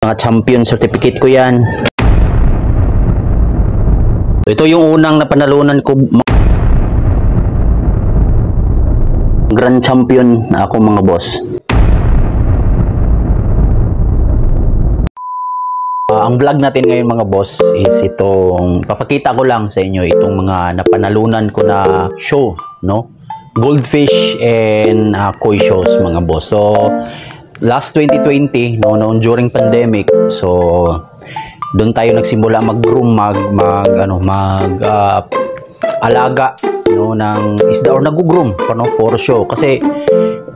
Mga champion certificate ko yan. Ito yung unang napanalunan ko. Grand champion na ako mga boss. Ang vlog natin ngayon mga boss is itong papakita ko lang sa inyo itong mga napanalunan ko na show, no? Goldfish and koi shows mga boss. So last 2020, no, noon during pandemic, so doon tayo nagsimula mag-groom, alaga, no, ng isda or nag-groom, no, for show. Kasi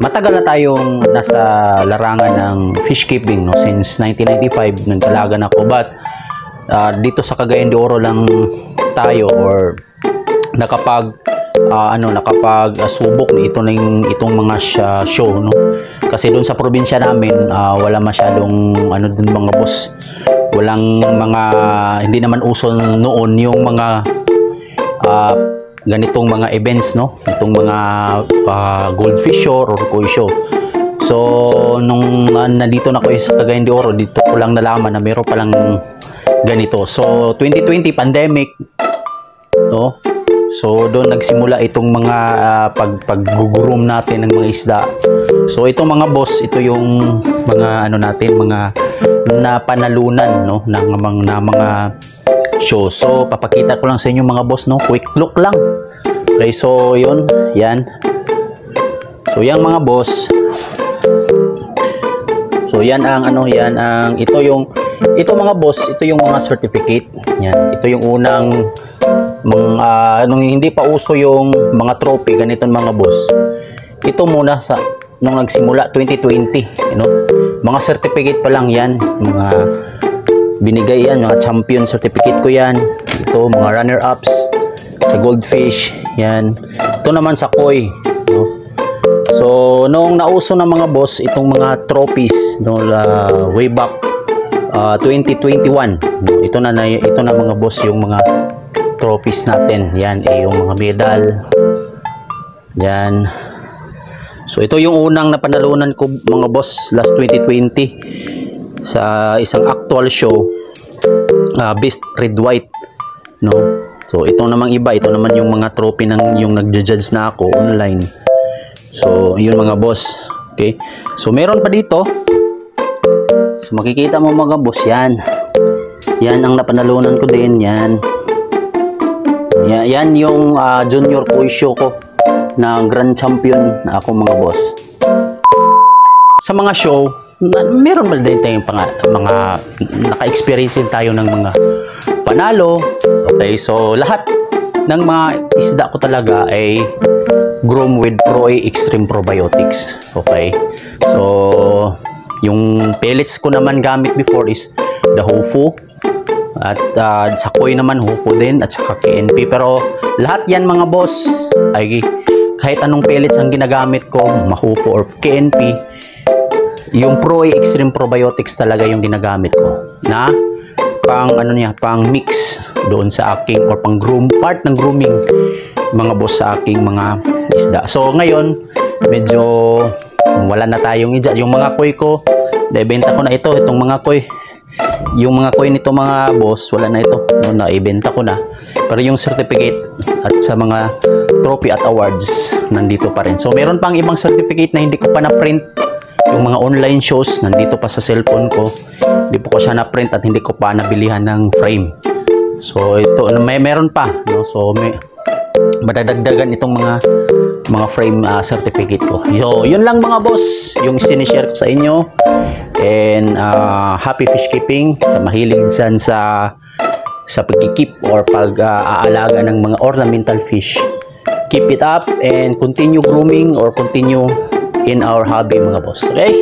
matagal na tayong nasa larangan ng fish keeping, no, since 1995 nag-alaga na ako, but dito sa Cagayan de Oro lang tayo or nakapag subok na itong mga show, no. Kasi doon sa probinsya namin wala masyadong dun mga boss, walang mga, hindi naman uso noon yung mga ganitong mga events, no, itong mga goldfish show or koi show. So nung nandito na ko sa Cagayan de Oro, dito ko lang nalaman na meron palang ganito. So 2020 pandemic, no. So doon nagsimula itong mga paggugurom natin ng mga isda. So itong mga boss, ito yung mga natin, mga napanalunan, no, ng mga show. So papakita ko lang sa inyo mga boss, no, quick look lang. Okay, so yun, yan. So yan mga boss. So yan ang ito mga boss, ito yung mga certificate. Yan, ito yung unang nung hindi pa uso yung mga trophy ganito mga boss. Ito muna sa nung nagsimula 2020, mga certificate pa lang yan, mga binigay yan, mga champion certificate ko yan. Ito mga runner ups sa goldfish, yan. Ito naman sa koi, no? So nung nauso na mga boss itong mga trophies, no, way back 2021, no? Ito na mga boss yung mga trophies natin. Yan, yung mga medal. Yan. So ito yung unang napanalunan ko mga boss last 2020 sa isang actual show, best red white, no. So ito namang iba, ito naman yung mga trophy ng yung nagja-judge na ako online. So yun mga boss. Okay, so meron pa dito. So makikita mo mga boss, yan ang napanalunan ko din. Yan yung junior koi show ko na grand champion na ako mga boss. Sa mga show, meron ba din tayong mga naka-experience din tayo ng mga panalo. Okay, so lahat ng mga isda ko talaga ay groom with Pro-A Extreme Probiotics. Okay, so yung pellets ko naman gamit before is the Hufu. At sa koi naman Hufu din at saka KNP. Pero lahat yan mga boss ay kahit anong pellets ang ginagamit ko, Hufu or KNP, yung Pro-A Extreme Probiotics talaga yung ginagamit ko na pang mix doon sa aking or pang groom, part ng grooming mga boss sa aking mga isda. So ngayon medyo wala na tayong isda. Yung mga koi ko, naibenta ko na itong mga koi. Yung mga koi nito mga boss, wala na ito, no, naibenta ko na. Pero yung certificate at sa mga trophy at awards nandito pa rin. So meron pang ibang certificate na hindi ko pa na-print. Yung mga online shows nandito pa sa cellphone ko. Hindi po ko siya na-print at hindi ko pa nabilihan ng frame. So ito meron pa, no. So may madadagdagan itong mga frame certificate ko. So yun lang mga boss yung sinishare ko sa inyo. And happy fish keeping sa mahilig dyan sa pagkikip or pag-aalaga ng mga ornamental fish. Keep it up and continue grooming or continue in our hobby mga boss. Okay?